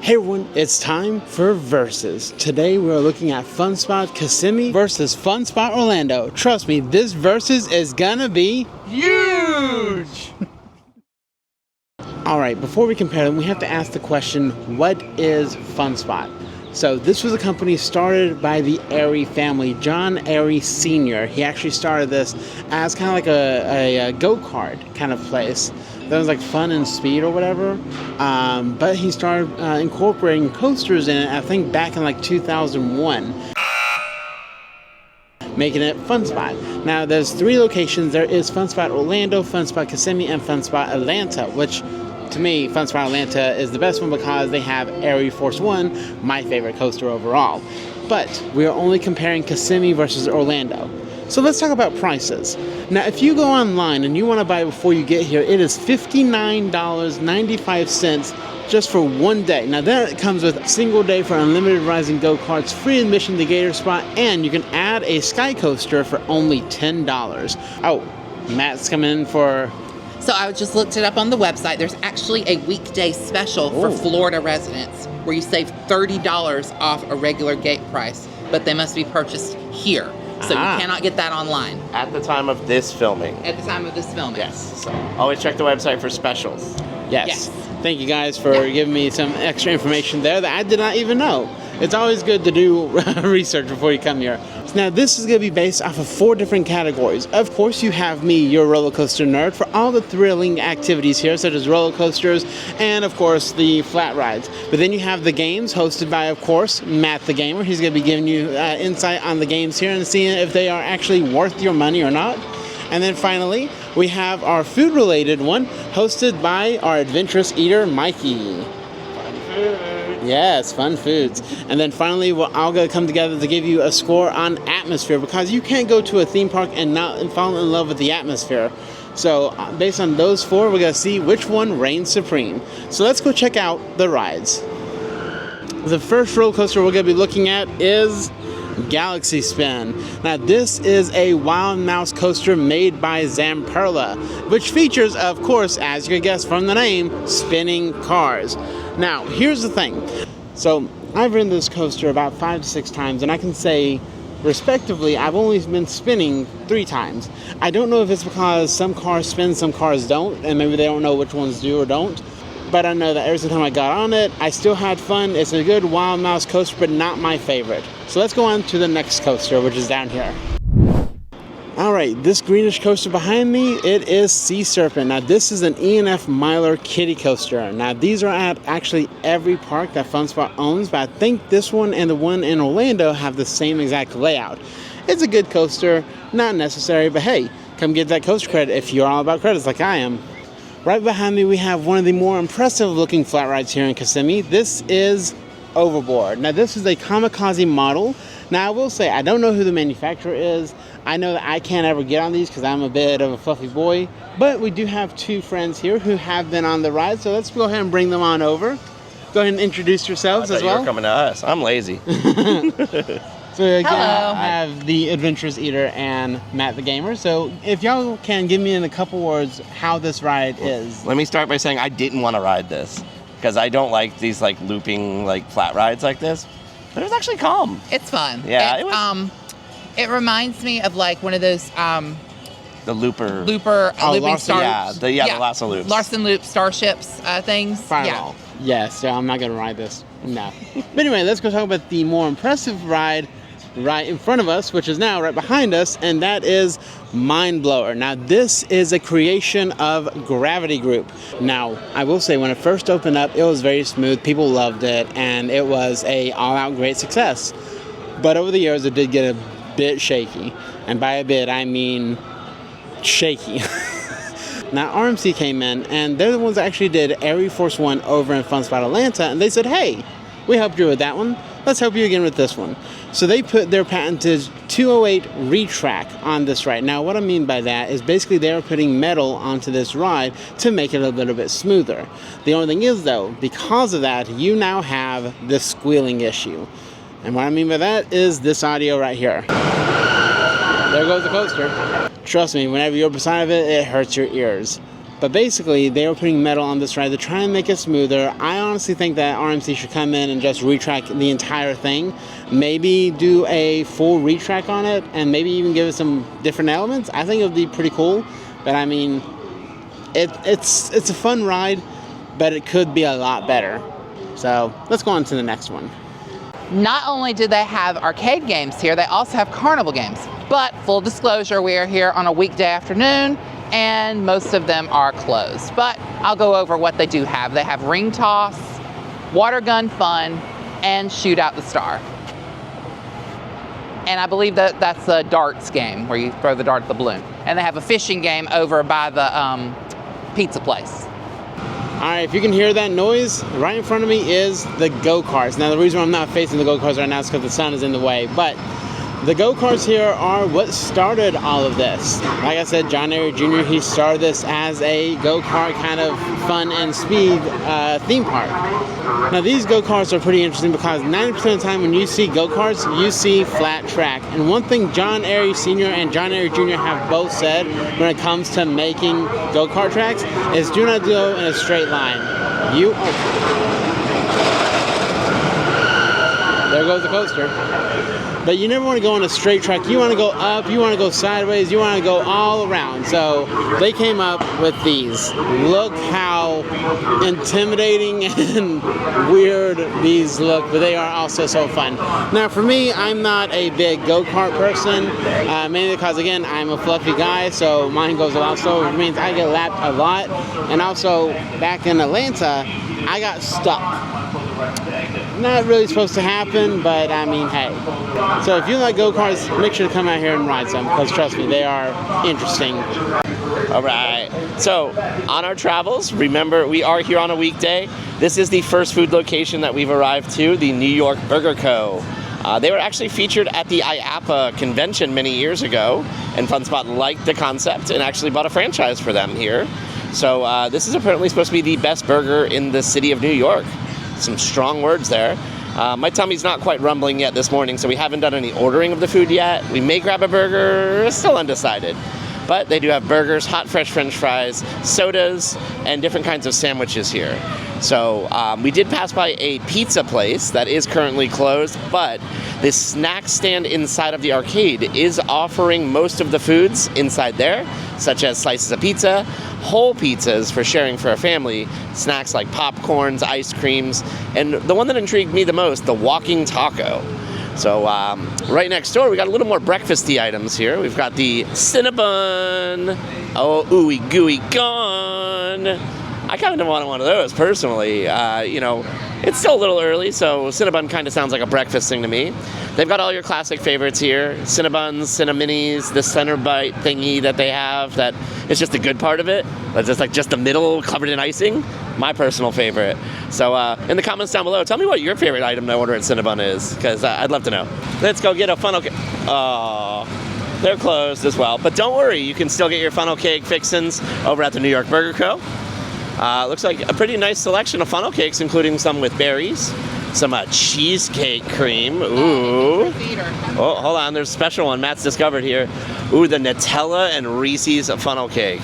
Hey everyone, it's time for Versus. Today we're looking at Funspot Kissimmee versus Funspot Orlando. Trust me, this Versus is gonna be huge! Alright, before we compare them, we have to ask the question, what is Funspot? So this was a company started by the Airy family, John Airy Sr. He actually started this as kind of like a go-kart kind of place. That was like fun and speed or whatever. But he started incorporating coasters in it, I think back in like 2001. Making it Funspot. Now there's 3 locations. There is Funspot Orlando, Funspot Kissimmee, and Funspot Atlanta, which to me, Funspot Atlanta is the best one because they have Air Force One, my favorite coaster overall. But we are only comparing Kissimmee versus Orlando. So let's talk about prices. Now, if you go online and you want to buy before you get here, it is $59.95 just for one day. Now, that comes with a single day for unlimited rising go-karts, free admission to Gator Spot, and you can add a sky coaster for only $10. Oh, Matt's coming in for... So I just looked it up on the website. There's actually a weekday special for Florida residents where you save $30 off a regular gate price, but they must be purchased here. So you cannot get that online. At the time of this filming. At the time of this filming. Yes. So always check the website for specials. Yes. Thank you guys for giving me some extra information there that I did not even know. It's always good to do research before you come here. Now, this is going to be based off of 4 different categories. Of course, you have me, your roller coaster nerd, for all the thrilling activities here, such as roller coasters and, of course, the flat rides. But then you have the games hosted by, of course, Matt the Gamer. He's going to be giving you insight on the games here and seeing if they are actually worth your money or not. And then finally, we have our food-related one, hosted by our adventurous eater, Mikey. Yes, fun foods. And then finally, we're all going to come together to give you a score on atmosphere, because you can't go to a theme park and not fall in love with the atmosphere. So based on those 4, we're going to see which one reigns supreme. So let's go check out the rides. The first roller coaster we're going to be looking at is Galaxy Spin. Now this is a Wild Mouse coaster made by Zamperla, which features, of course, as you can guess from the name, spinning cars. Now here's the thing. So I've ridden this coaster about 5 to 6 times, and I can say respectively I've only been spinning 3 times. I don't know if it's because some cars spin, some cars don't, and maybe they don't know which ones do or don't. But I know that every time I got on it, I still had fun. It's a good Wild Mouse coaster, but not my favorite. So let's go on to the next coaster, which is down here. Alright, this greenish coaster behind me, it is Sea Serpent. Now this is an E&F Miler kiddie coaster. Now these are at actually every park that Funspot owns, but I think this one and the one in Orlando have the same exact layout. It's a good coaster, not necessary, but hey, come get that coaster credit if you're all about credits like I am. Right behind me, we have one of the more impressive looking flat rides here in Kissimmee. This is Overboard. Now, this is a Kamikaze model. Now, I will say, I don't know who the manufacturer is. I know that I can't ever get on these because I'm a bit of a fluffy boy. But we do have 2 friends here who have been on the ride, so let's go ahead and bring them on over. Go ahead and introduce yourselves as well. You're coming to us. I'm lazy. So again, I have the Adventurous Eater and Matt the Gamer. So if y'all can give me in a couple words how this ride is. Let me start by saying I didn't want to ride this because I don't like these like looping like flat rides like this. But it was actually calm. It's fun. Yeah, it reminds me of like one of those the looping Larson, the Larson loops. Larson loop starships things. Fireball. Yes, so I'm not gonna ride this. No. But anyway, let's go talk about the more impressive ride right in front of us, which is now right behind us, and that is Mind Blower. Now this is a creation of Gravity Group. Now I will say, when it first opened up, it was very smooth, people loved it, and it was a all-out great success. But over the years it did get a bit shaky, and by a bit I mean shaky. Now RMC came in, and they're the ones that actually did Air Force One over in Funspot Atlanta, and they said, hey, we helped you with that one, let's help you again with this one. So they put their patented 208 retrack on this ride. Now what I mean by that is basically they are putting metal onto this ride to make it a little bit smoother. The only thing is though, because of that, you now have this squealing issue. And what I mean by that is this audio right here. There goes the coaster. Trust me, whenever you're beside of it, it hurts your ears. But basically, they were putting metal on this ride to try and make it smoother. I honestly think that RMC should come in and just retrack the entire thing. Maybe do a full retrack on it, and maybe even give it some different elements. I think it would be pretty cool. But I mean, it's a fun ride, but it could be a lot better. So let's go on to the next one. Not only do they have arcade games here, they also have carnival games. But full disclosure, we are here on a weekday afternoon, and most of them are closed. But I'll go over what they do have. They have ring toss, water gun fun, and shoot out the star. And I believe that that's the darts game where you throw the dart at the balloon. And they have a fishing game over by the pizza place. All right, if you can hear that noise, right in front of me is the go-karts. Now, the reason why I'm not facing the go-karts right now is because the sun is in the way, but the go-karts here are what started all of this. Like I said, John Ayer Jr., he started this as a go-kart kind of fun and speed theme park. Now, these go-karts are pretty interesting because 90% of the time when you see go-karts, you see flat track. And one thing John Ayer Sr. and John Ayer Jr. have both said when it comes to making go-kart tracks is do not go in a straight line. There goes the coaster. But you never want to go on a straight track. You want to go up, you want to go sideways, you want to go all around. So they came up with these. Look how intimidating and weird these look, but they are also so fun. Now for me, I'm not a big go-kart person, mainly because, again, I'm a fluffy guy, so mine goes a lot slower, which means I get lapped a lot. And also, back in Atlanta, I got stuck. Not really supposed to happen, but I mean, hey. So if you like go-karts, make sure to come out here and ride some, because trust me, they are interesting. All right. So on our travels, remember, we are here on a weekday. This is the first food location that we've arrived to, the New York Burger Co. They were actually featured at the IAAPA convention many years ago, and Funspot liked the concept and actually bought a franchise for them here. So this is apparently supposed to be the best burger in the city of New York. Some strong words there. My tummy's not quite rumbling yet this morning, so we haven't done any ordering of the food yet. We may grab a burger, still undecided. But they do have burgers, hot fresh french fries, sodas, and different kinds of sandwiches here. So we did pass by a pizza place that is currently closed, but this snack stand inside of the arcade is offering most of the foods inside there, such as slices of pizza, whole pizzas for sharing for a family, snacks like popcorns, ice creams, and the one that intrigued me the most, the walking taco. So right next door, we got a little more breakfasty items here. We've got the Cinnabon. Oh, ooey gooey gone. I kind of want one of those personally. You know, it's still a little early, so Cinnabon kind of sounds like a breakfast thing to me. They've got all your classic favorites here. Cinnabuns, Cinnaminis, the center bite thingy that they have that is just the good part of it. That's just like just the middle covered in icing. My personal favorite. So in the comments down below, tell me what your favorite item to order at Cinnabon is, because I'd love to know. Let's go get a funnel cake. Oh, they're closed as well. But don't worry, you can still get your funnel cake fixins over at the New York Burger Co. Looks like a pretty nice selection of funnel cakes, including some with berries, some cheesecake cream. Ooh. Oh, hold on, there's a special one Matt's discovered here. Ooh, the Nutella and Reese's funnel cake.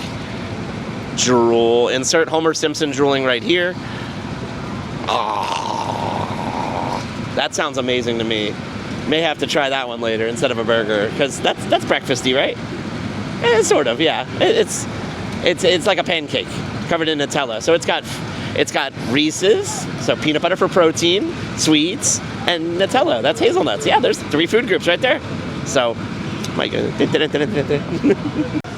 Drool. Insert Homer Simpson drooling right here. Oh, that sounds amazing to me. May have to try that one later instead of a burger, because that's breakfasty, right? Sort of, yeah. It's like a pancake covered in Nutella. So it's got Reese's, so peanut butter for protein, sweets, and Nutella. That's hazelnuts. Yeah, there's 3 food groups right there. So, my goodness.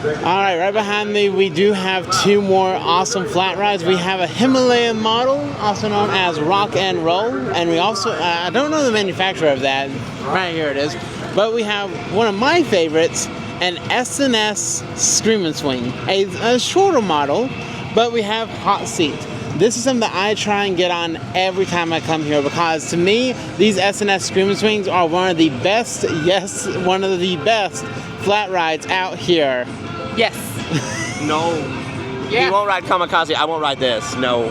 All right behind me, we do have 2 more awesome flat rides. We have a Himalayan model, also known as Rock and Roll, and we also, I don't know the manufacturer of that, right here it is, but we have one of my favorites, an S&S Scream and Swing, a shorter model, but we have hot seat. This is something that I try and get on every time I come here, because to me, these S&S Scream and Swings are one of the best, yes, one of the best flat rides out here. Yes. No. Yeah. You won't ride Kamikaze. I won't ride this. No.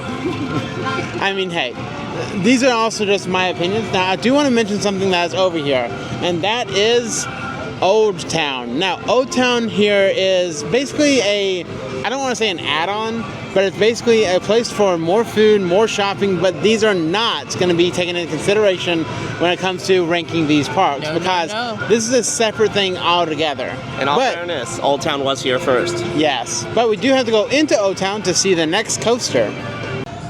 I mean, hey, these are also just my opinions. Now, I do want to mention something that's over here, and that is Old Town. Now, Old Town here is basically a I don't want to say an add-on, but it's basically a place for more food, more shopping, but these are not going to be taken into consideration when it comes to ranking these parks, because this is a separate thing altogether. In all fairness, Old Town was here first. Yes, but we do have to go into Old Town to see the next coaster.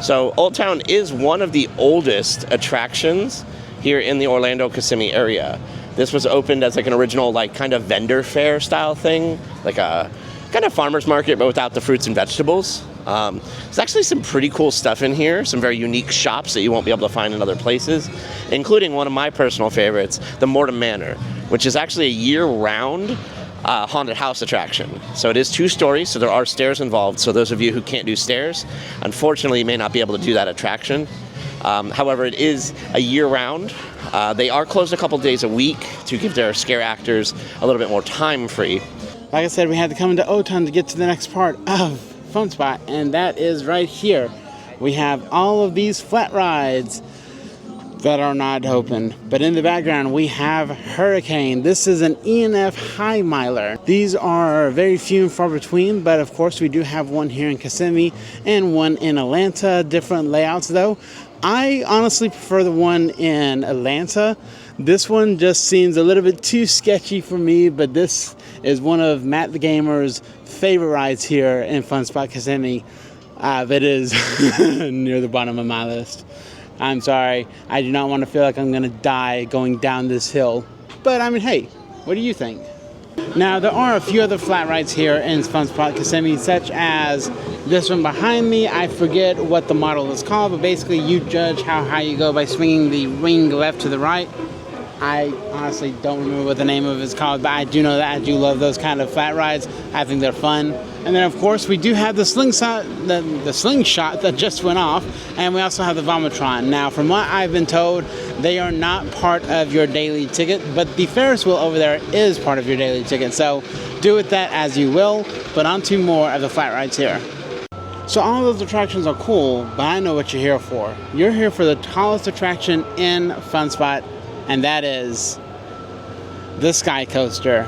So Old Town is one of the oldest attractions here in the Orlando Kissimmee area. This was opened as like an original like kind of vendor fair style thing, like a kind of farmer's market but without the fruits and vegetables. There's actually some pretty cool stuff in here, some very unique shops that you won't be able to find in other places, including one of my personal favorites, the Mortem Manor, which is actually a year-round haunted house attraction. So it is 2 stories, so there are stairs involved. So those of you who can't do stairs, unfortunately, you may not be able to do that attraction. However, it is a year-round. They are closed a couple days a week to give their scare actors a little bit more time free. Like I said, we had to come into Old Town to get to the next part of Funspot, and that is right here. We have all of these flat rides that are not open, but in the background we have Hurricane. This is an E&F high miler. These are very few and far between, but of course we do have one here in Kissimmee and one in Atlanta. Different layouts though. I honestly prefer the one in Atlanta. This one just seems a little bit too sketchy for me, but this is one of Matt the Gamer's favorite rides here in Funspot Kissimmee. That is near the bottom of my list. I'm sorry, I do not want to feel like I'm going to die going down this hill. But I mean, hey, what do you think? Now, there are a few other flat rides here in Funspot Kissimmee, such as this one behind me. I forget what the model is called, but basically you judge how high you go by swinging the wing left to the right. I honestly don't remember what the name of it is called, but I do know that I do love those kind of flat rides. I think they're fun. And then, of course, we do have the slingshot that just went off, and we also have the Vomitron. Now, from what I've been told, they are not part of your daily ticket, but the Ferris wheel over there is part of your daily ticket. So do with that as you will, but on to more of the flat rides here. So all of those attractions are cool, but I know what you're here for. You're here for the tallest attraction in Funspot, and that is the Sky Coaster.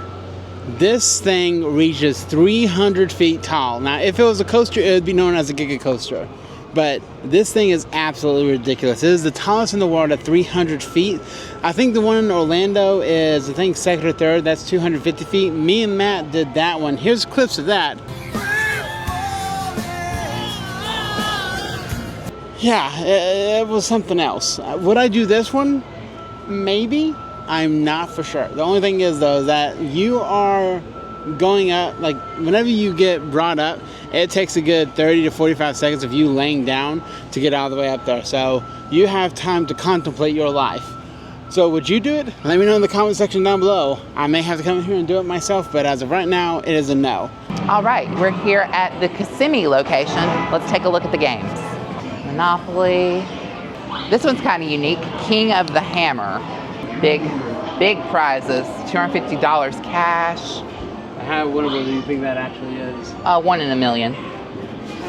This thing reaches 300 feet tall. Now, if it was a coaster, it would be known as a Giga Coaster. But this thing is absolutely ridiculous. It is the tallest in the world at 300 feet. I think the one in Orlando is, I think, second or third. That's 250 feet. Me and Matt did that one. Here's clips of that. Yeah, it was something else. Would I do this one? Maybe. I'm not for sure. The only thing is, though, that you are going up, like, whenever you get brought up, it takes a good 30 to 45 seconds of you laying down to get all the way up there. So you have time to contemplate your life. So would you do it? Let me know in the comment section down below. I may have to come in here and do it myself, but as of right now, it is a no. All right, we're here at the Kissimmee location. Let's take a look at the games. Monopoly. This one's kind of unique. King of the Hammer. Big prizes. $250 cash. How winnable do you think that actually is? 1 in a million.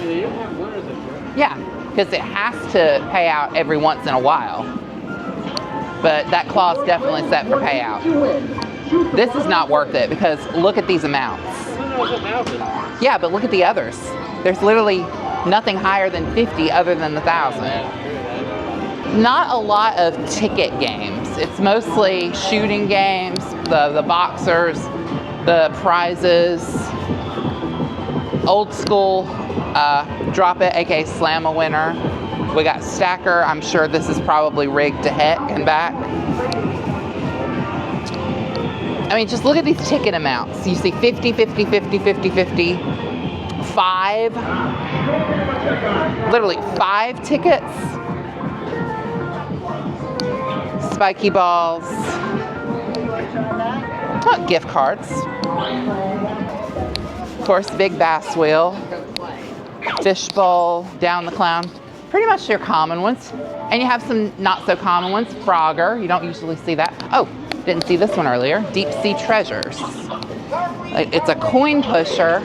They don't have winners up here. Yeah, because it has to pay out every once in a while. But that claw's definitely set for payout. This is not worth it because look at these amounts. Yeah, but look at the others. There's literally nothing higher than 50 other than the 1,000. Not a lot of ticket games. It's mostly shooting games, the boxers, the prizes, old school drop it, aka slam a winner. We got stacker. I'm sure this is probably rigged to heck and back. I mean, just look at these ticket amounts. You see 50, 50, 50, 50, 50, 5, literally 5 tickets. Spiky balls, gift cards, of course, big bass wheel, fishbowl, down the clown, pretty much your common ones. And you have some not so common ones. Frogger, you don't usually see that. Oh, didn't see this one earlier. Deep Sea Treasures. It's a coin pusher,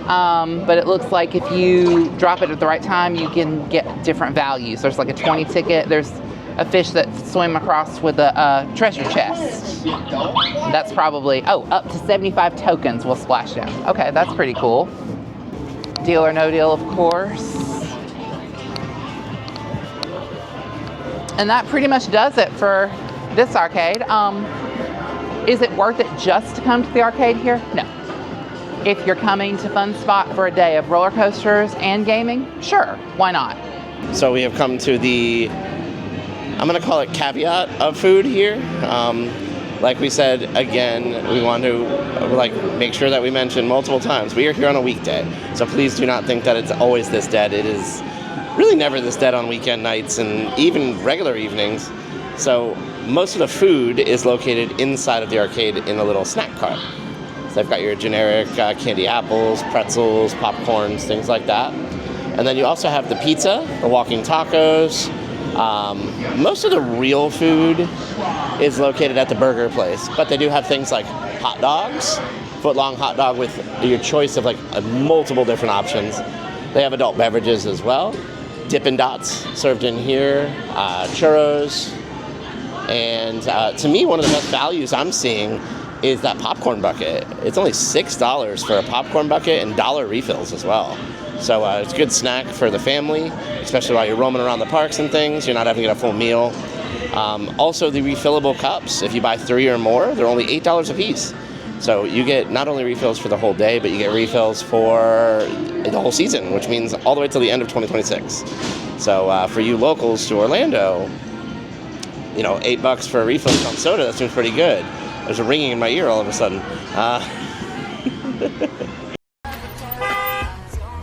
but it looks like if you drop it at the right time, you can get different values. There's like a 20 ticket. There's a fish that swim across with a treasure chest. That's probably, up to 75 tokens will splash down. Okay, that's pretty cool. Deal or No Deal, of course. And that pretty much does it for this arcade. Is it worth it just to come to the arcade here? No. If you're coming to Funspot for a day of roller coasters and gaming, sure, why not? So we have come to the, I'm going to call it caveat of food here. Like we said, again, we want to make sure that we mention multiple times, we are here on a weekday. So please do not think that it's always this dead. It is really never this dead on weekend nights and even regular evenings. So most of the food is located inside of the arcade in a little snack cart. So they've got your generic candy apples, pretzels, popcorns, things like that. And then you also have the pizza, the walking tacos. Most of the real food is located at the burger place, but they do have things like hot dogs, foot-long hot dog with your choice of multiple different options. They have adult beverages as well. Dippin' Dots served in here, churros, and to me, one of the best values I'm seeing is that popcorn bucket. It's only $6 for a popcorn bucket and $1 refills as well. So it's a good snack for the family, especially while you're roaming around the parks and things. You're not having to get a full meal. Also, the refillable cups, if you buy 3 or more, they're only $8 a piece. So you get not only refills for the whole day, but you get refills for the whole season, which means all the way till the end of 2026. So for you locals to Orlando, $8 for a refill on soda, that seems pretty good. There's a ringing in my ear all of a sudden.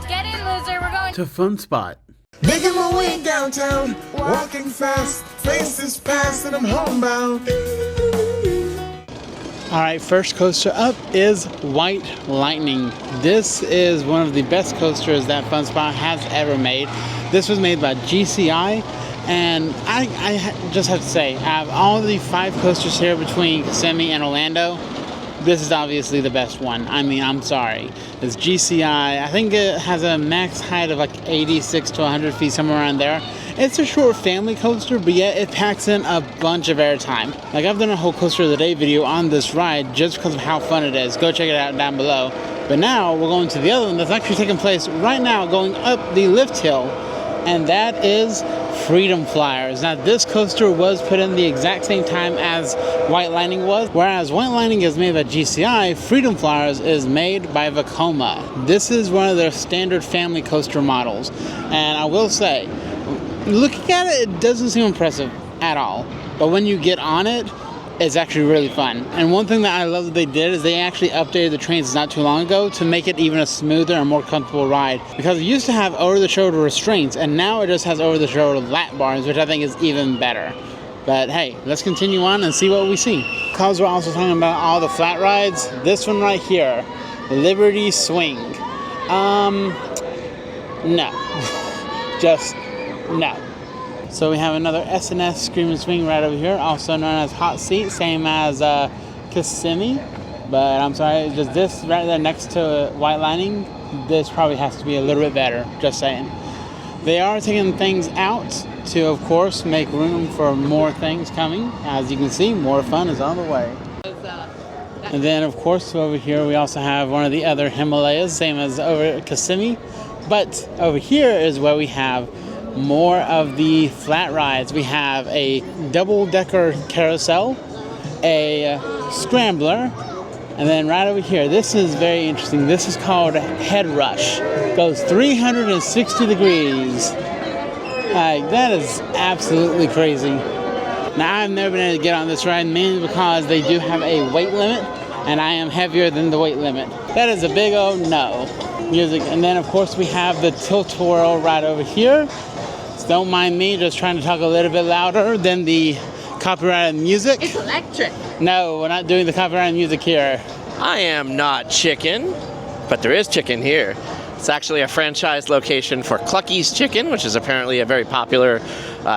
Get in, loser. We're going To Funspot. Making my way downtown, walking fast, faces past, and I'm homebound. All right, first coaster up is White Lightning. This is one of the best coasters that Funspot has ever made. This was made by GCI, and I just have to say, out of all the 5 coasters here between Kissimmee and Orlando, this is obviously the best one. I mean, I'm sorry. It's GCI. I think it has a max height of 86 to 100 feet, somewhere around there. It's a short family coaster, but yet it packs in a bunch of airtime. I've done a whole coaster of the day video on this ride just because of how fun it is. Go check it out down below. But now we're going to the other one that's actually taking place right now, going up the lift hill, and that is Freedom Flyers. Now, this coaster was put in the exact same time as White Lightning was. Whereas White Lightning is made by GCI, Freedom Flyers is made by Vekoma. This is one of their standard family coaster models. And I will say, looking at it, it doesn't seem impressive at all. But when you get on it, it's actually really fun. And one thing that I love that they did is they actually updated the trains not too long ago to make it even a smoother and more comfortable ride. Because it used to have over-the-shoulder restraints, and now it just has over-the-shoulder lap bars, which I think is even better. But hey, let's continue on and see what we see. Because we're also talking about all the flat rides, this one right here, Liberty Swing. No. Just no. So we have another S&S Scream and Swing right over here, also known as Hot Seat, same as Kissimmee. But I'm sorry, just this right there next to White Lightning, this probably has to be a little bit better, just saying. They are taking things out to, of course, make room for more things coming. As you can see, more fun is on the way. And then, of course, over here we also have one of the other Himalayas, same as over at Kissimmee. But over here is where we have more of the flat rides. We have a double-decker carousel, a scrambler, and then right over here, this is very interesting. This is called Head Rush. Goes 360 degrees. That is absolutely crazy. Now, I've never been able to get on this ride, mainly because they do have a weight limit, and I am heavier than the weight limit. That is a big old no. Music. And then, of course, we have the Tilt-A-Whirl right over here. Don't mind me just trying to talk a little bit louder than the copyrighted music. It's electric. No, we're not doing the copyrighted music here. I am not chicken, but there is chicken here. It's actually a franchise location for Clucky's Chicken, which is apparently a very popular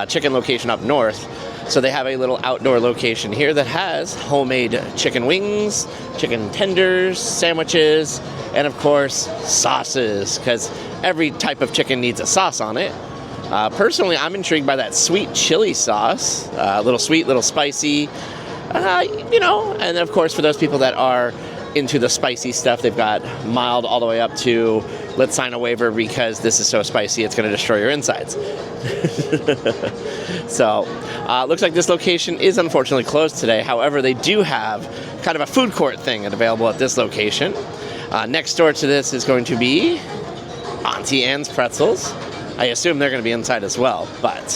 chicken location up north. So they have a little outdoor location here that has homemade chicken wings, chicken tenders, sandwiches, and of course, sauces, because every type of chicken needs a sauce on it. Personally, I'm intrigued by that sweet chili sauce. A little sweet, little spicy, and of course, for those people that are into the spicy stuff. They've got mild all the way up to let's sign a waiver because this is so spicy it's going to destroy your insides. So, looks like this location is unfortunately closed today. However, they do have kind of a food court thing available at this location. Next door to this is going to be Auntie Anne's Pretzels. I assume they're going to be inside as well, but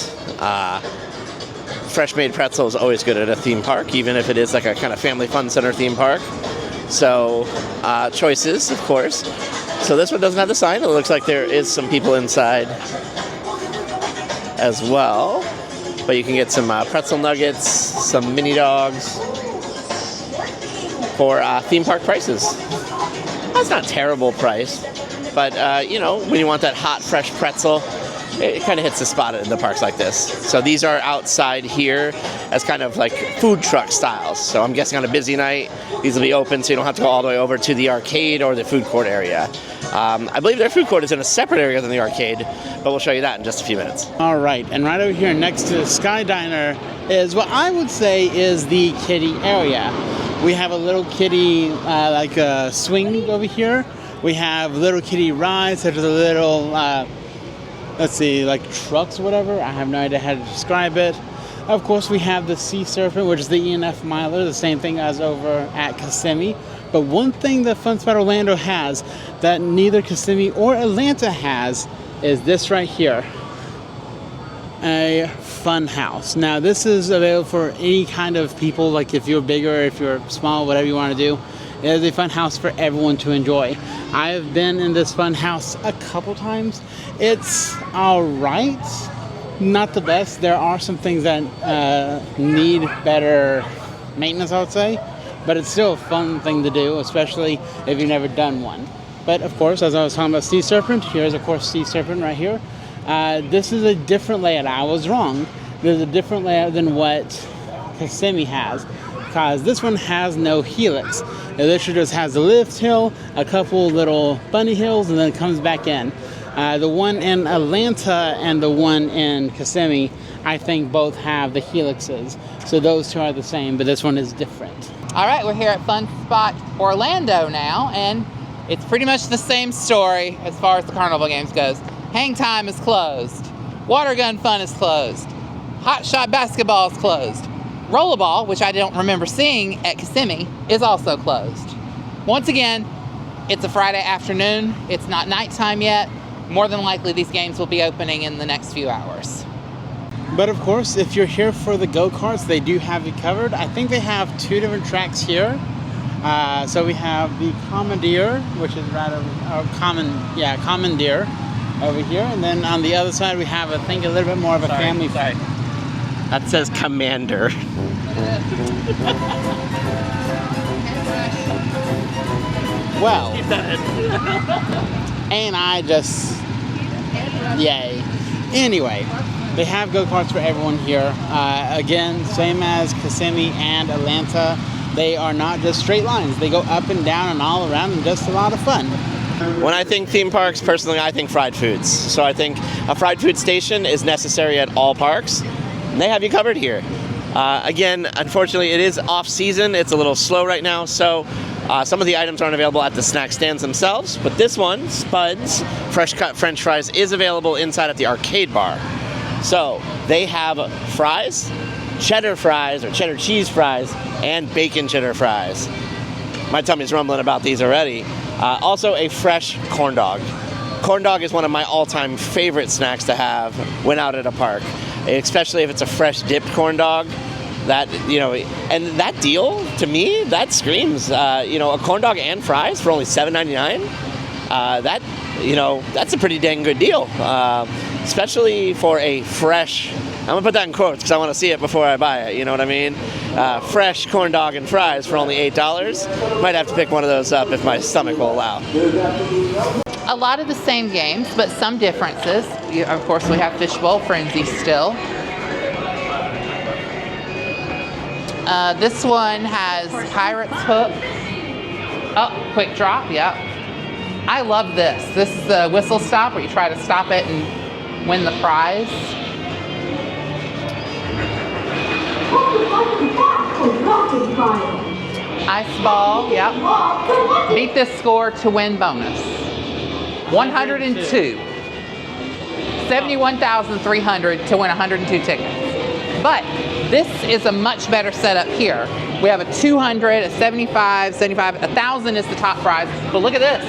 fresh made pretzel is always good at a theme park, even if it is like a kind of family fun center theme park. So, choices, of course. So this one doesn't have the sign. It looks like there is some people inside as well. But you can get some pretzel nuggets, some mini dogs for theme park prices. That's not a terrible price. But, you know, when you want that hot, fresh pretzel, it kind of hits the spot in the parks like this. So these are outside here as kind of like food truck styles. So I'm guessing on a busy night, these will be open so you don't have to go all the way over to the arcade or the food court area. I believe their food court is in a separate area than the arcade, but we'll show you that in just a few minutes. All right, and right over here next to the Sky Diner is what I would say is the kiddie area. We have a little kiddie like a swing over here. We have little kiddie rides such as a little, let's see, like trucks or whatever. I have no idea how to describe it. Of course, we have the Sea Serpent, which is the ENF Miler, the same thing as over at Kissimmee. But one thing that Funspot Orlando has that neither Kissimmee or Atlanta has is this right here, a fun house. Now, this is available for any kind of people, like if you're bigger, if you're small, whatever you want to do. It is a fun house for everyone to enjoy. I have been in this fun house a couple times. It's all right, not the best. There are some things that need better maintenance, I would say, but it's still a fun thing to do, especially if you've never done one. But of course, as I was talking about Sea Serpent, here's of course Sea Serpent right here. This is a different layout. I was wrong. There's a different layout than what Kissimmee has, because this one has no helix. It literally just has a lift hill, a couple little bunny hills, and then it comes back in. The one in Atlanta and the one in Kissimmee, I think both have the helixes. So those two are the same, but this one is different. All right, we're here at Funspot Orlando now, and it's pretty much the same story as far as the carnival games goes. Hang time is closed. Water gun fun is closed. Hot shot basketball is closed. Rollerball, which I don't remember seeing at Kissimmee, is also closed. Once again, it's a Friday afternoon. It's not nighttime yet. More than likely, these games will be opening in the next few hours. But of course, if you're here for the go-karts, they do have you covered. I think they have two different tracks here. So we have the Commandeer, which is rather Commandeer over here, and then on the other side we have, I think, a little bit more of a family. Sorry. That says Commander. Well, and I just, yay. Anyway, they have go-karts for everyone here. Again, same as Kissimmee and Atlanta. They are not just straight lines. They go up and down and all around, and just a lot of fun. When I think theme parks, personally, I think fried foods. So I think a fried food station is necessary at all parks. And they have you covered here. Again, unfortunately, it is off-season. It's a little slow right now, so some of the items aren't available at the snack stands themselves. But this one, Spuds, fresh cut French fries, is available inside at the arcade bar. So they have fries, cheddar fries or cheddar cheese fries, and bacon cheddar fries. My tummy's rumbling about these already. Also a fresh corn dog. Corn dog is one of my all-time favorite snacks to have when out at a park, especially if it's a fresh dipped corn dog. That, you know, and that deal, to me, that screams, you know, a corn dog and fries for only $7.99. That, you know, that's a pretty dang good deal, especially for a fresh, I'm gonna put that in quotes because I want to see it before I buy it, you know what I mean? Fresh corn dog and fries for only $8. Might have to pick one of those up if my stomach will allow. A lot of the same games, but some differences. Of course, we have Fishbowl Frenzy still. This one has Pirate's Hook. Oh, quick drop, yep. I love this. This is the whistle stop where you try to stop it and win the prize. Ice ball, yep. Beat this score to win bonus. 102. 71,300 to win 102 tickets. But this is a much better setup here. We have a 200, a 75, 75, 1,000 is the top prize. But look at this.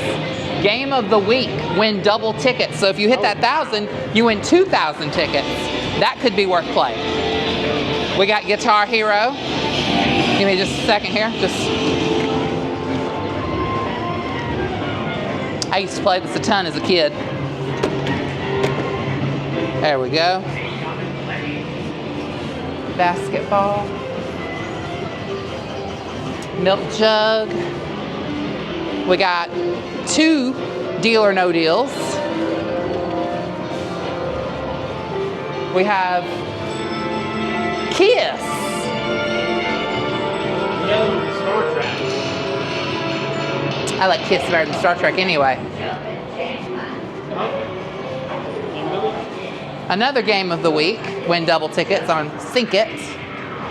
Game of the week, win double tickets. So if you hit that 1,000, you win 2,000 tickets. That could be worth playing. We got Guitar Hero. Give me just a second here. I used to play this a ton as a kid. There we go. Basketball. Milk jug. We got 2 Deal or No Deals. We have Kiss. Star Trek. I like Kiss better than Star Trek anyway. Another game of the week, win double tickets on Sink It.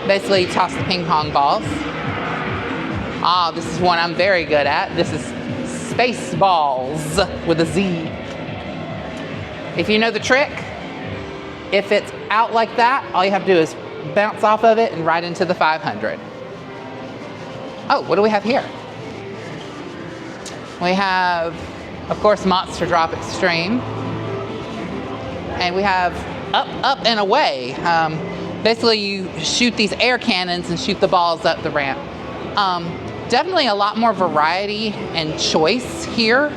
Basically, you toss the ping pong balls. Ah, this is one I'm very good at. This is Spaceballs with a Z. If you know the trick, if it's out like that, all you have to do is bounce off of it and right into the 500. Oh, what do we have here? We have, of course, Monster Drop Extreme. And we have Up, Up, and Away. Basically, you shoot these air cannons and shoot the balls up the ramp. Definitely a lot more variety and choice here.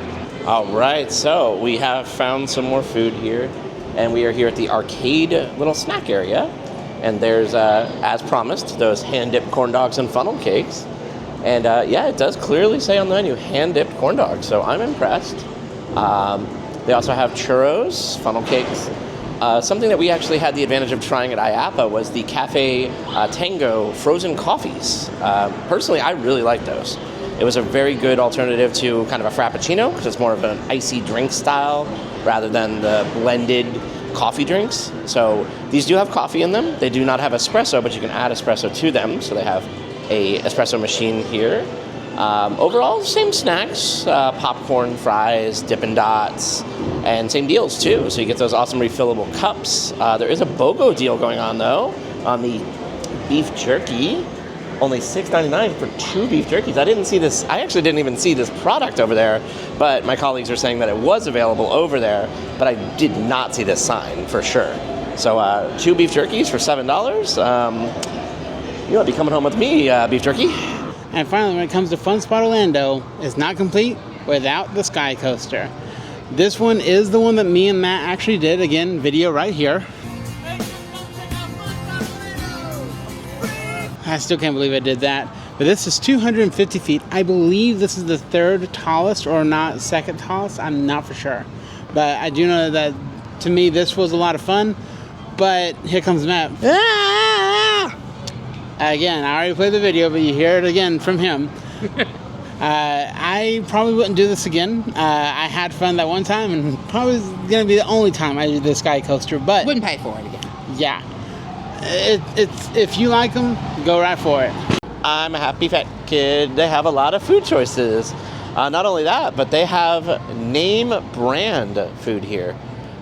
All right, so we have found some more food here, and we are here at the arcade little snack area. And there's, as promised, those hand-dipped corn dogs and funnel cakes. And yeah, it does clearly say on the menu, hand-dipped corn dogs, so I'm impressed. They also have churros, funnel cakes. Something that we actually had the advantage of trying at IAPA was the Cafe Tango frozen coffees. Personally, I really like those. It was a very good alternative to kind of a Frappuccino, because it's more of an icy drink style rather than the blended coffee drinks. So these do have coffee in them. They do not have espresso, but you can add espresso to them. So they have a espresso machine here. Overall, same snacks, popcorn, fries, Dippin' Dots, and same deals too. So you get those awesome refillable cups. There is a BOGO deal going on though, on the beef jerky. Only $6.99 for 2 beef jerkies. I didn't see this, I actually didn't even see this product over there, but my colleagues are saying that it was available over there, but I did not see this sign for sure. So 2 beef jerkies for $7. You might be coming home with me, beef jerky. And finally, when it comes to Funspot Orlando, it's not complete without the Sky Coaster. This one is the one that me and Matt actually did. Again, video right here. I still can't believe I did that. But this is 250 feet. I believe this is the 3rd tallest or not 2nd tallest. I'm not for sure. But I do know that to me this was a lot of fun. But here comes Matt. Ah! Again, I already played the video, but you hear it again from him. I probably wouldn't do this again. I had fun that one time, and probably is going to be the only time I do the Sky Coaster. But Wouldn't pay for it again. yeah, it's if you like them, go right for it. I'm a happy fat kid. They have a lot of food choices. Not only that, but they have name brand food here.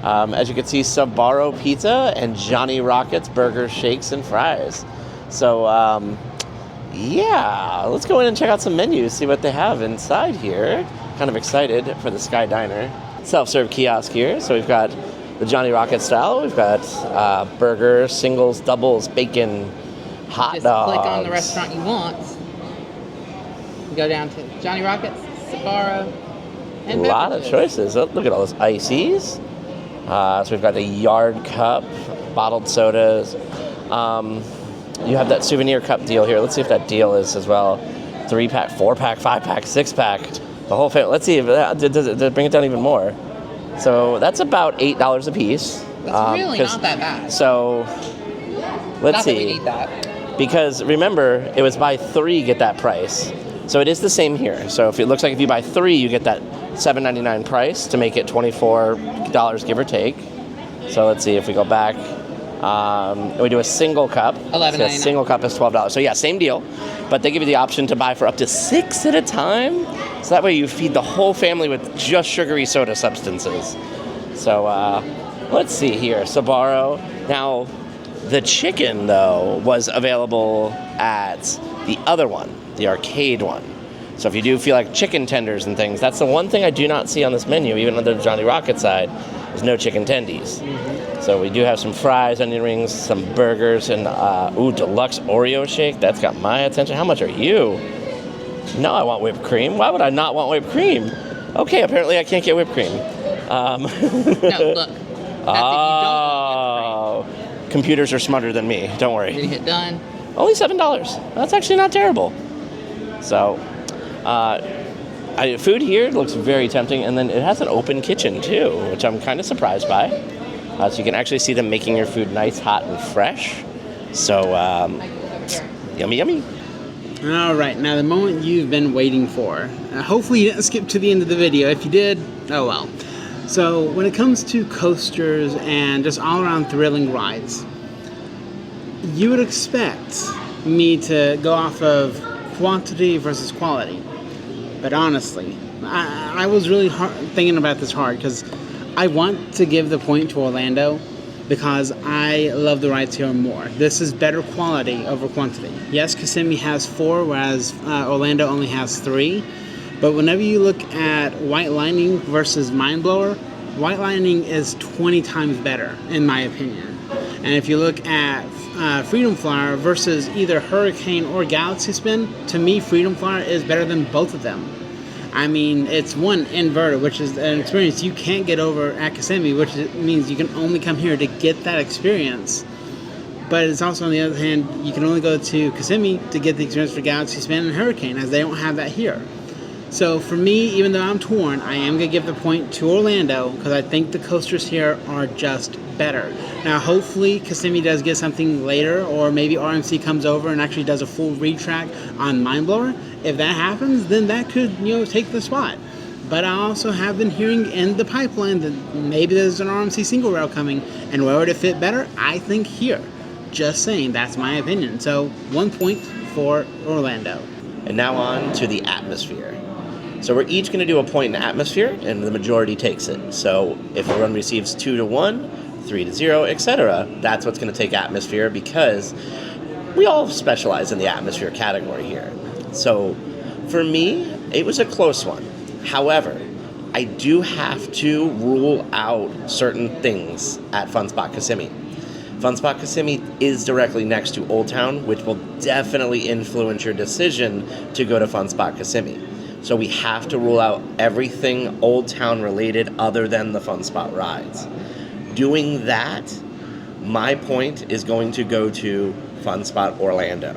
As you can see, Sbarro Pizza and Johnny Rockets burgers, shakes, and fries. So, yeah, let's go in and check out some menus, see what they have inside here. Kind of excited for the Sky Diner. Self-serve kiosk here. So we've got the Johnny Rocket style. We've got burgers, singles, doubles, bacon, hot dogs. Just click on the restaurant you want. Go down to Johnny Rockets, Sbarro, and a lot of choices. Oh, look at all those ices. So we've got the Yard Cup, bottled sodas. You have that souvenir cup deal here. Let's see if that deal is as well. 3-pack, 4-pack, 5-pack, 6-pack. The whole family. Let's see if that does it bring it down even more. So that's about $8 a piece. That's really not that bad. So let's not see. That we need that. Because remember, it was buy 3, get that price. So it is the same here. So if it looks like if you buy 3, you get that $7.99 price to make it $24, give or take. So let's see if we go back. We do a single cup. $11.99. So a single cup is $12. So yeah, same deal. But they give you the option to buy for up to 6 at a time. So that way you feed the whole family with just sugary soda substances. So let's see here. Sbarro. Now, the chicken, though, was available at the other one, the arcade one. So if you do feel like chicken tenders and things, that's the one thing I do not see on this menu, even on the Johnny Rocket side, is no chicken tendies. Mm-hmm. So we do have some fries, onion rings, some burgers, and deluxe Oreo shake. That's got my attention. How much are you? No, I want whipped cream. Why would I not want whipped cream? Okay, apparently I can't get whipped cream. No, look. That's if you don't want whipped cream. Computers are smarter than me. Don't worry. Did you hit done? Only $7. That's actually not terrible. So, food here looks very tempting, and then it has an open kitchen too, which I'm kind of surprised by. So you can actually see them making your food nice, hot, and fresh. So, yummy, yummy. All right, now the moment you've been waiting for. Hopefully you didn't skip to the end of the video. If you did, oh well. So when it comes to coasters and just all-around thrilling rides, you would expect me to go off of quantity versus quality. But honestly, I was really thinking about this hard because I want to give the point to Orlando because I love the rides here more. This is better quality over quantity. Yes, Kissimmee has 4, whereas Orlando only has 3. But whenever you look at White Lightning versus Mind Blower, White Lightning is 20 times better, in my opinion. And if you look at Freedom Flyer versus either Hurricane or Galaxy Spin, to me, Freedom Flyer is better than both of them. I mean, it's one inverted, which is an experience you can't get over at Kissimmee, which means you can only come here to get that experience. But it's also, on the other hand, you can only go to Kissimmee to get the experience for Galaxy Spin and Hurricane, as they don't have that here. So for me, even though I'm torn, I am going to give the point to Orlando because I think the coasters here are just better. Now, hopefully, Kissimmee does get something later, or maybe RMC comes over and actually does a full retrack on Mind Blower. If that happens, then that could, take the spot. But I also have been hearing in the pipeline that maybe there's an RMC single rail coming, and where would it fit better? I think here. Just saying, that's my opinion. So 1 point for Orlando. And now on to the atmosphere. So we're each going to do a point in atmosphere, and the majority takes it. So if a run receives 2-1, 3-0, etc., that's what's going to take atmosphere because we all specialize in the atmosphere category here. So for me, it was a close one. However, I do have to rule out certain things at Funspot Kissimmee. Funspot Kissimmee is directly next to Old Town, which will definitely influence your decision to go to Funspot Kissimmee. So we have to rule out everything Old Town related other than the Funspot rides. Doing that, my point is going to go to Funspot Orlando.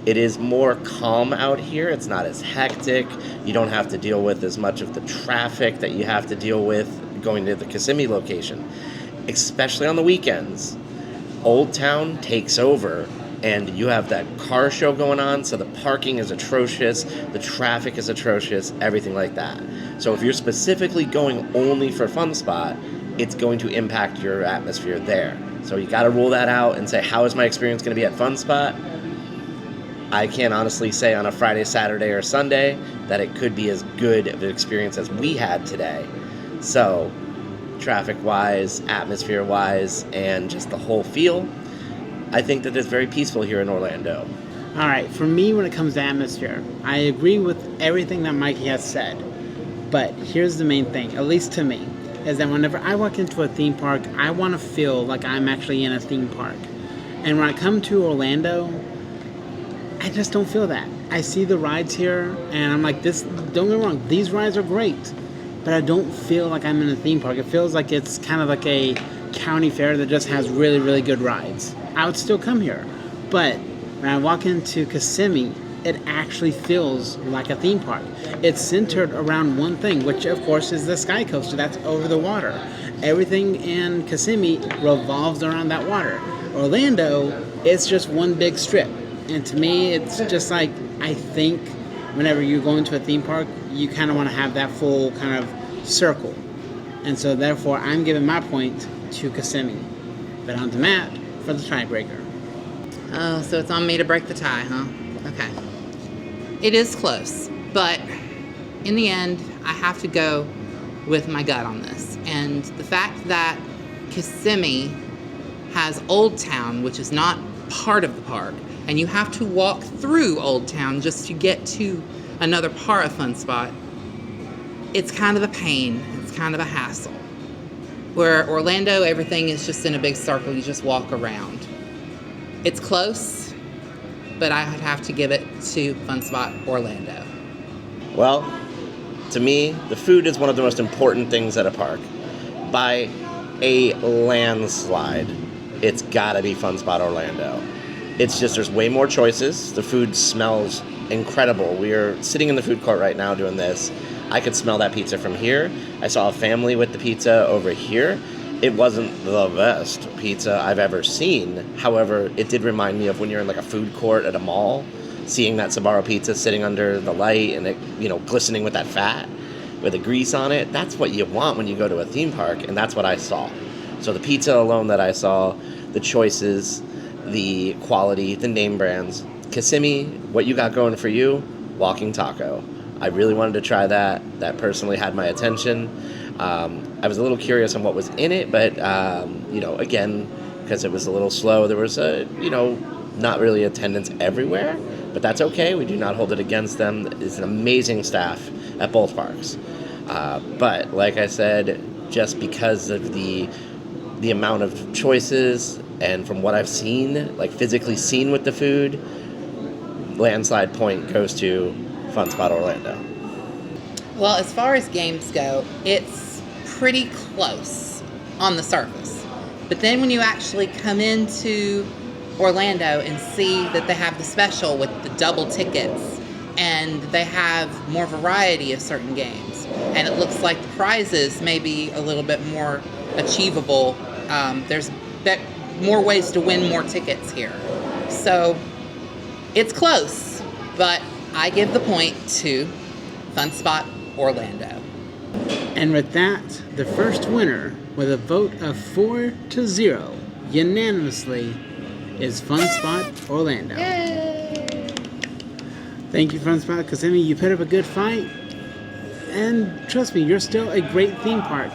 It is more calm out here. It's not as hectic. You don't have to deal with as much of the traffic that you have to deal with going to the Kissimmee location, especially on the weekends. Old Town takes over, and you have that car show going on, so the parking is atrocious, the traffic is atrocious, everything like that. So if you're specifically going only for Funspot, it's going to impact your atmosphere there. So you got to rule that out and say, how is my experience going to be at Funspot? I can't honestly say on a Friday, Saturday, or Sunday that it could be as good of an experience as we had today. So traffic-wise, atmosphere-wise, and just the whole feel, I think that it's very peaceful here in Orlando. All right, for me, when it comes to atmosphere, I agree with everything that Mikey has said. But here's the main thing, at least to me, is that whenever I walk into a theme park, I want to feel like I'm actually in a theme park. And when I come to Orlando, I just don't feel that. I see the rides here, and I'm like, don't get me wrong, these rides are great, but I don't feel like I'm in a theme park. It feels like it's kind of like a county fair that just has really, really good rides. I would still come here, but when I walk into Kissimmee, it actually feels like a theme park. It's centered around one thing, which of course is the Sky Coaster that's over the water. Everything in Kissimmee revolves around that water. Orlando, it's just one big strip. And to me, it's just like, I think whenever you go into a theme park, you kind of want to have that full kind of circle. And so therefore, I'm giving my point to Kissimmee. but on to Matt for the tiebreaker. Oh, so it's on me to break the tie, huh? Okay. It is close, but in the end, I have to go with my gut on this. And the fact that Kissimmee has Old Town, which is not part of the park, and you have to walk through Old Town just to get to another part of Funspot, it's kind of a pain. It's kind of a hassle. Where Orlando, everything is just in a big circle. You just walk around. It's close, but I would have to give it to Funspot Orlando. Well, to me, the food is one of the most important things at a park. By a landslide, it's gotta be Funspot Orlando. It's just, there's way more choices. The food smells incredible. We are sitting in the food court right now doing this. I could smell that pizza from here. I saw a family with the pizza over here. It wasn't the best pizza I've ever seen. However, it did remind me of when you're in like a food court at a mall, seeing that Sbarro pizza sitting under the light and it, you know, glistening with that fat, with the grease on it. That's what you want when you go to a theme park, and that's what I saw. So the pizza alone that I saw, the choices, the quality, the name brands. Kissimmee, what you got going for you? Walking taco. I really wanted to try that. That personally had my attention. I was a little curious on what was in it, but, you know, again, because it was a little slow, there was not really attendance everywhere, but that's okay. We do not hold it against them. It's an amazing staff at both parks. But like I said, just because of the amount of choices and from what I've seen, like physically seen with the food, landslide point goes to Funspot Orlando. Well, as far as games go, it's pretty close on the surface. But then when you actually come into Orlando and see that they have the special with the double tickets and they have more variety of certain games, and it looks like the prizes may be a little bit more achievable. There's more ways to win more tickets here. So it's close, but I give the point to Funspot Orlando. And with that, the first winner, with a vote of 4-0, unanimously, is Funspot Orlando. Yay! Thank you, Funspot Kissimmee. You put up a good fight. And trust me, you're still a great theme park.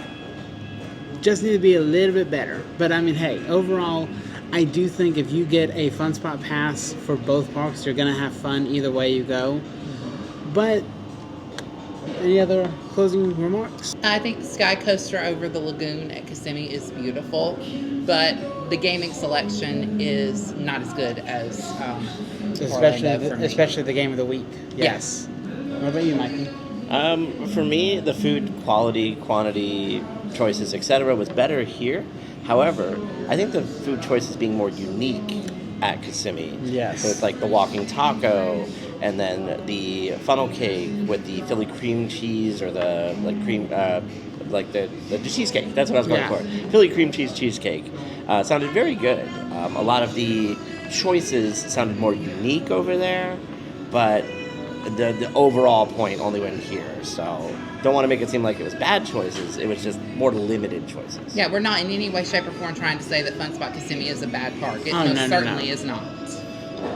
Just need to be a little bit better. But I mean, hey, overall, I do think if you get a Funspot pass for both parks, you're going to have fun either way you go. But any other closing remarks? I think the Sky Coaster over the lagoon at Kissimmee is beautiful, but the gaming selection is not as good as Orlando for me. Especially the game of the week. Yes. What about you, Mikey? For me, the food quality, quantity, choices, etc. was better here. However, I think the food choices being more unique at Kissimmee. Yes. With like the walking taco, and then the funnel cake with the Philly cream cheese, or the like cream, like the cheesecake. That's what I was going for. Philly cream cheese cheesecake sounded very good. A lot of the choices sounded more unique over there, but the overall point only went here. So don't want to make it seem like it was bad choices. It was just more limited choices. Yeah, we're not in any way, shape, or form trying to say that Funspot Kissimmee is a bad park. It certainly is not.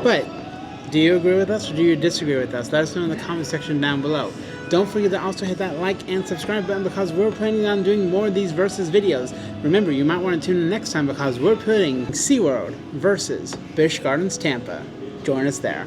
But do you agree with us or do you disagree with us? Let us know in the comment section down below. Don't forget to also hit that like and subscribe button, because we're planning on doing more of these versus videos. Remember, you might want to tune in next time, because we're putting SeaWorld versus Busch Gardens Tampa. Join us there.